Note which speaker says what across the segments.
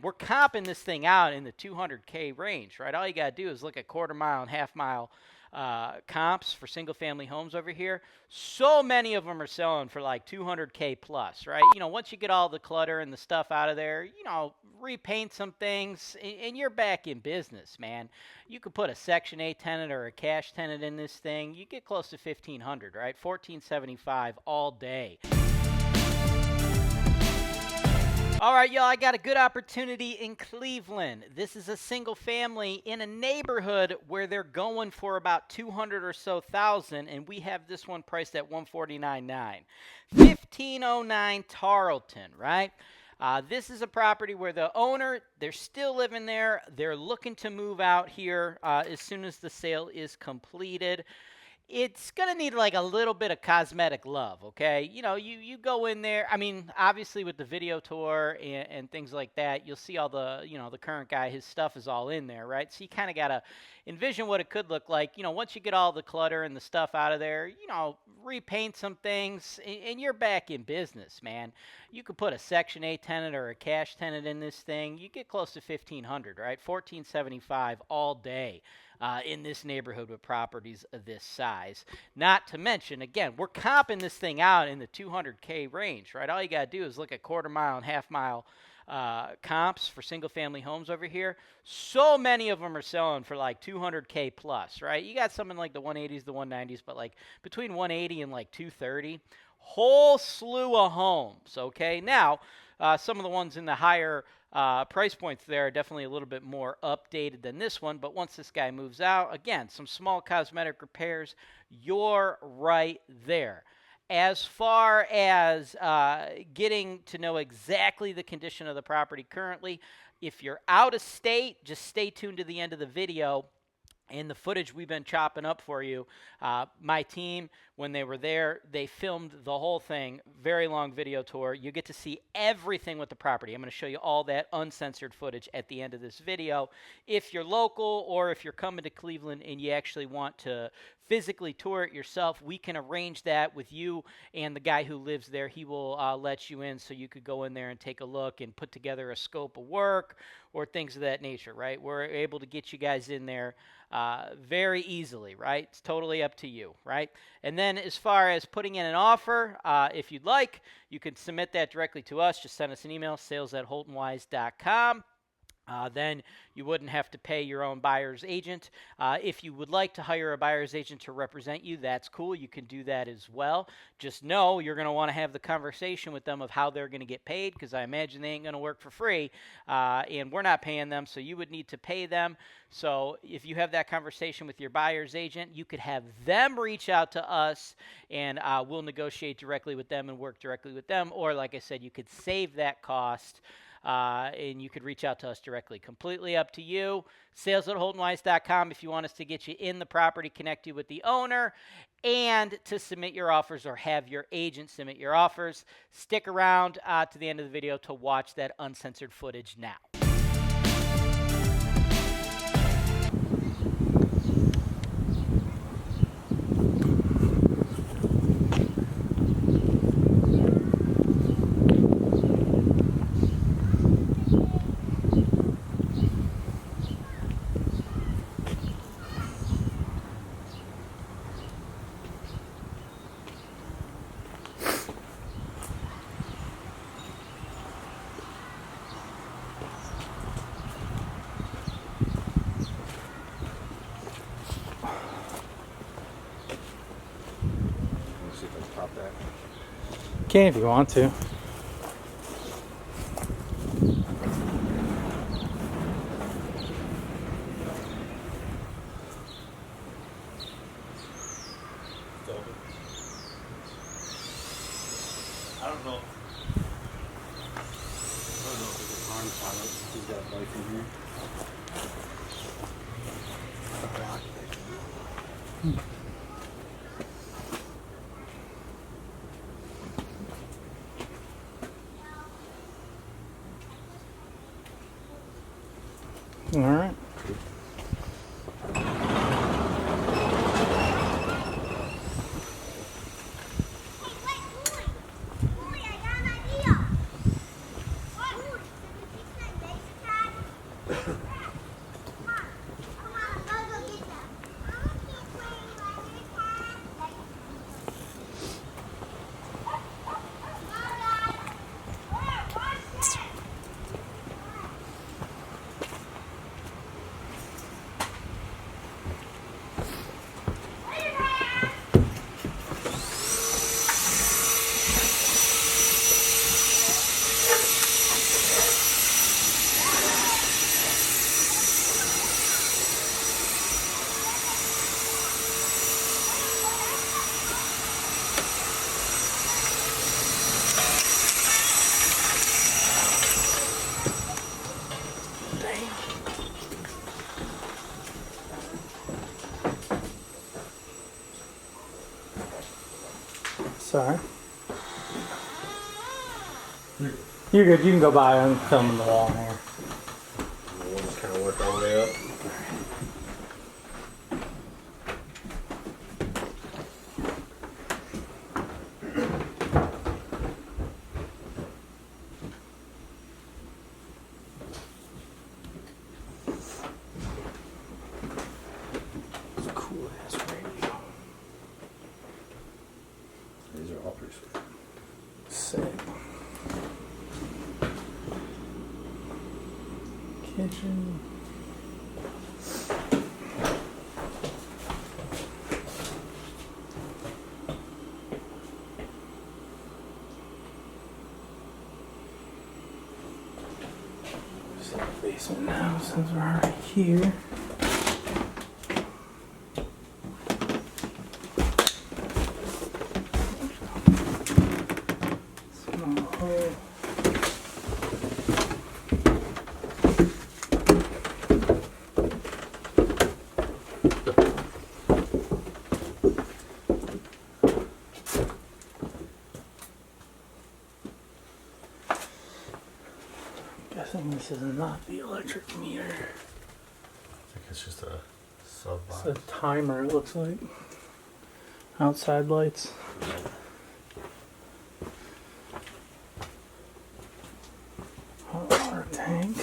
Speaker 1: we're comping this thing out in the 200K range, right? All you got to do is look at quarter mile and half mile comps for single family homes over here. So many of them are selling for like 200K plus, right? You know, once you get all the clutter and the stuff out of there, you know, repaint some things and you're back in business, man. You could put a Section 8 tenant or a cash tenant in this thing. You get close to 1,500, right? 1,475 all day. All right, y'all, I got a good opportunity in Cleveland. This is a single family in a neighborhood where they're going for about 200 or so thousand, and we have this one priced at 149.9. 1509 Tarlton, right? This is a property where the owner, they're still living there. They're looking to move out here as soon as the sale is completed. It's going to need like a little bit of cosmetic love, okay? You know, you go in there. I mean, obviously with the video tour and things like that, you'll see all the, you know, the current guy, his stuff is all in there, right? So you kind of got to envision what it could look like. You know, once you get all the clutter and the stuff out of there, you know, repaint some things and you're back in business, man. You could put a Section 8 tenant or a cash tenant in this thing. You get close to 1,500, right? 1,475 all day. In this neighborhood with properties of this size. Not to mention, again, we're comping this thing out in the 200K range, right? All you got to do is look at quarter mile and half mile comps for single family homes over here. So many of them are selling for like 200K plus, right? You got some in like the 180s, the 190s, but like between 180 and like 230. Whole slew of homes, okay? Now, some of the ones in the higher price points there are definitely a little bit more updated than this one, but once this guy moves out, again, some small cosmetic repairs, you're right there. As far as getting to know exactly the condition of the property currently, if you're out of state, just stay tuned to the end of the video. And the footage we've been chopping up for you, my team, when they were there, they filmed the whole thing, very long video tour. You get to see everything with the property. I'm going to show you all that uncensored footage at the end of this video. If you're local or if you're coming to Cleveland and you actually want to physically tour it yourself, we can arrange that with you and the guy who lives there. He will let you in so you could go in there and take a look and put together a scope of work or things of that nature, right? We're able to get you guys in there very easily, right? It's totally up to you, right? And then as far as putting in an offer, if you'd like, you can submit that directly to us. Just send us an email, sales@holtonwise.com. Then you wouldn't have to pay your own buyer's agent. If you would like to hire a buyer's agent to represent you, that's cool. You can do that as well. Just know you're going to want to have the conversation with them of how they're going to get paid, because I imagine they ain't going to work for free, and we're not paying them, so you would need to pay them. So if you have that conversation with your buyer's agent, you could have them reach out to us, and we'll negotiate directly with them and work directly with them. Or, like I said, you could save that cost. And you could reach out to us directly. Completely up to you. Sales@holtonwise.com if you want us to get you in the property, connect you with the owner, and to submit your offers or have your agent submit your offers. Stick around to the end of the video to watch that uncensored footage now.
Speaker 2: Can if you want to.
Speaker 3: I don't know if it's a harness on it. He's got life in here.
Speaker 2: All right. Sorry. You're good. You can go by and film the wall here.
Speaker 3: We'll just kind of work our way up.
Speaker 2: It's a cool ass radio.
Speaker 3: These are all pretty sweet.
Speaker 2: Sick. Kitchen. Just in the basement now since we're already here. Small hole. Guessing this is not the electric meter.
Speaker 3: I think it's just a sub
Speaker 2: It's
Speaker 3: box.
Speaker 2: a timer, it looks like. Outside lights. Hot water tank.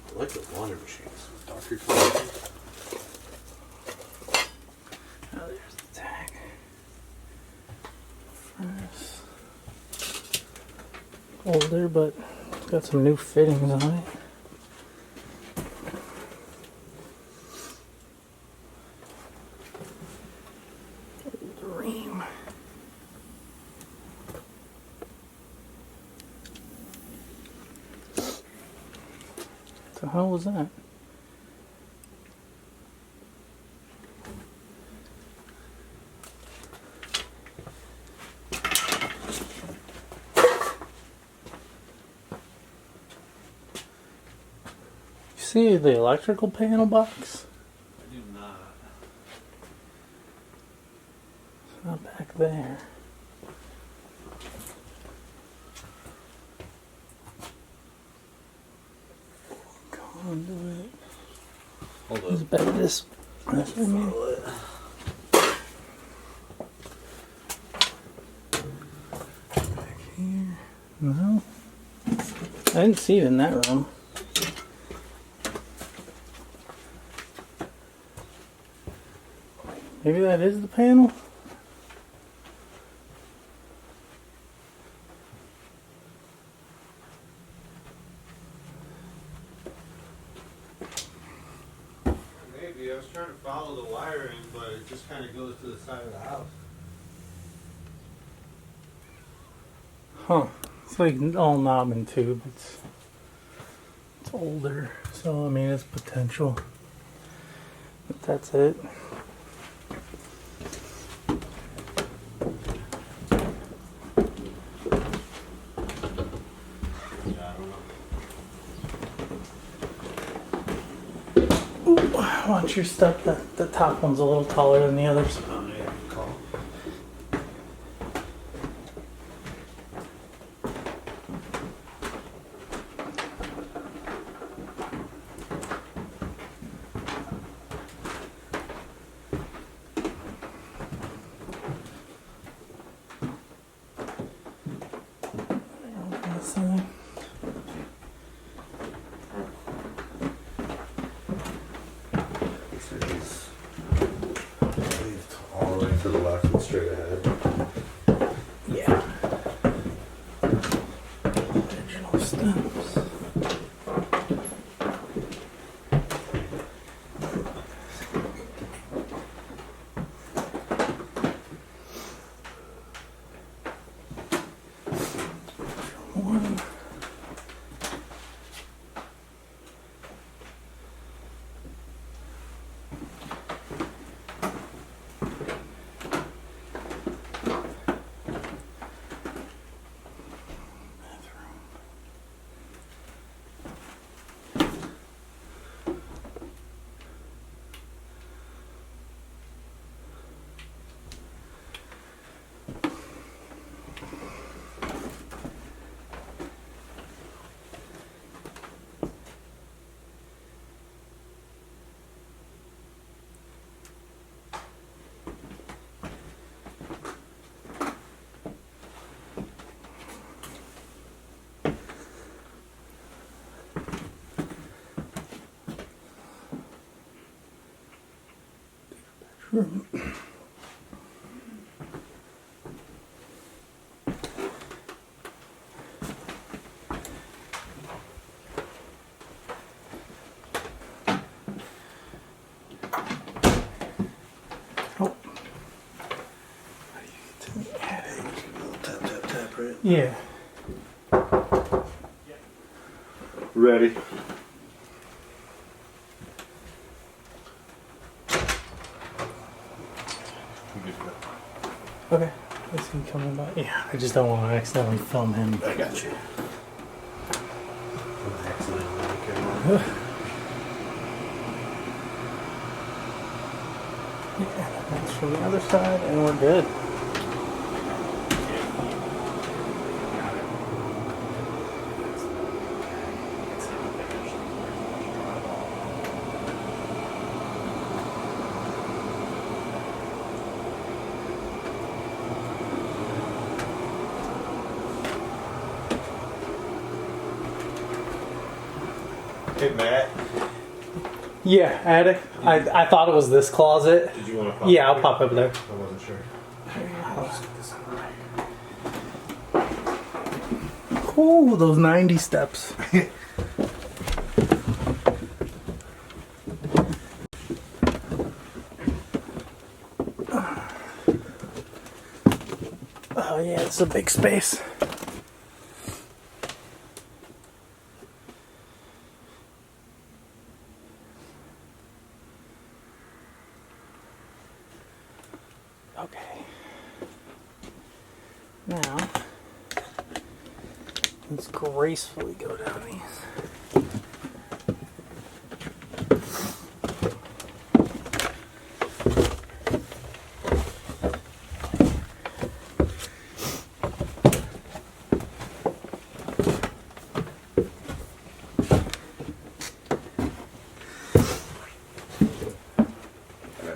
Speaker 3: I like the laundry machines. Darker color.
Speaker 2: Oh, there's the tank. Furnace. Older, but it's got some new fittings on it. Old ream. What the hell was that? See the electrical panel box?
Speaker 3: I do not.
Speaker 2: It's not back there. Conduit.
Speaker 3: Hold
Speaker 2: It's
Speaker 3: up.
Speaker 2: better this. That's what I mean. Back here. No. I didn't see it in that room. Maybe that is the panel?
Speaker 3: Maybe. I was trying to follow the wiring, but it just kind of goes to the side of the house.
Speaker 2: Huh. It's like all knob and tube. It's older, so I mean it's potential. But that's it.
Speaker 3: Yeah, I don't know.
Speaker 2: Ooh, watch your step. The top one's a little taller than the others.
Speaker 3: Oh, yeah, good call.
Speaker 2: side.
Speaker 3: All the way to the left and straight ahead.
Speaker 2: Yeah. Original steps. One. Room. Oh.
Speaker 3: Tap, tap, tap, right?
Speaker 2: Yeah.
Speaker 3: Ready.
Speaker 2: Okay. Is he coming by? Yeah. I just don't want to accidentally film him.
Speaker 3: I got you.
Speaker 2: Yeah, that's from the other side, and we're good.
Speaker 3: Hey, Matt.
Speaker 2: Yeah, attic. I thought it was this closet.
Speaker 3: Did you want to pop
Speaker 2: Yeah,
Speaker 3: up
Speaker 2: I'll pop over there.
Speaker 3: I wasn't sure.
Speaker 2: Cool, those 90 steps. Oh yeah, it's a big space. Okay. Now, let's gracefully go down these.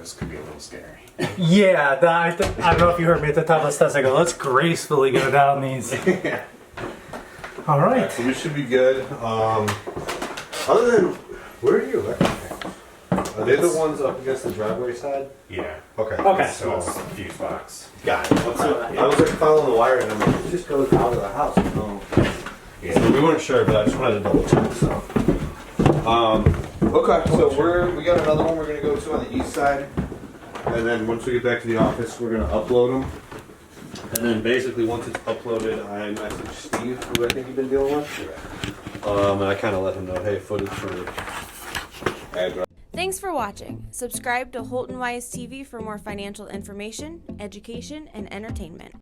Speaker 4: This could be a little scary.
Speaker 2: Yeah, I don't know if you heard me at the top of the steps. I go, let's gracefully go down these. All right.
Speaker 3: So we should be good. Other than, where are you? Are they the ones up against the driveway side?
Speaker 4: Yeah.
Speaker 3: Okay.
Speaker 2: Okay.
Speaker 4: So it's a fuse box.
Speaker 3: Got it. I was like following the wire and I'm like, it just goes out of the house.
Speaker 4: Yeah.
Speaker 3: So we weren't sure, but I just wanted to double check. So, okay. So we got another one we're gonna go to on the east side, and then once we get back to the office, we're gonna upload them. And then basically once it's uploaded, I message Steve, who I think you've been dealing with. And I kind of let him know, hey, footage for address.
Speaker 5: Thanks for watching. Subscribe to Holton Wise TV for more financial information, education, and entertainment.